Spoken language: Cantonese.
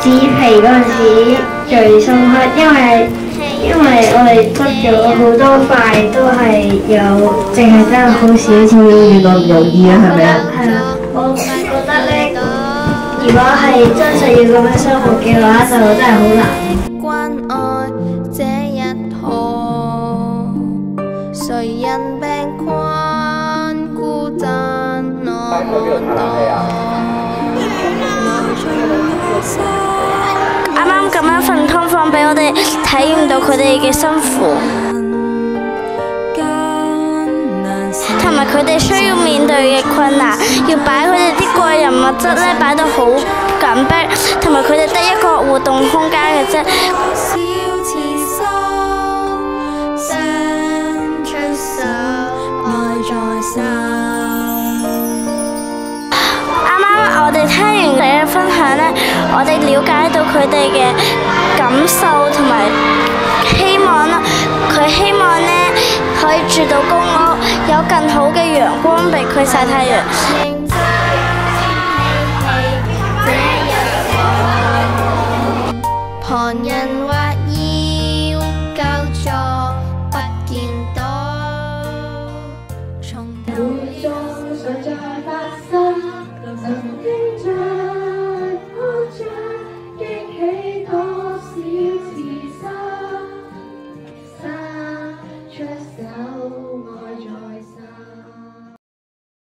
紙皮嗰陣時最深刻，因為我哋執咗好多塊都係有，淨係真係好少錢，原來唔容易啊，係咪啊？係啊，我覺得咧，如果係真實要咁樣生活嘅話，就真係好難。關愛這一行，誰人病困孤單我們啱啱咁樣份湯房俾我哋體驗到佢哋嘅辛苦，同埋佢哋需要面對嘅困難，要擺佢哋啲個人物質咧擺到好緊迫，同埋佢哋得一個活動空間嘅啫。啱啱我哋聽完你嘅分享咧，我哋了解到佢哋嘅感受同埋希望啦。佢希望咧可以住到公屋，有更好嘅陽光俾佢曬太陽。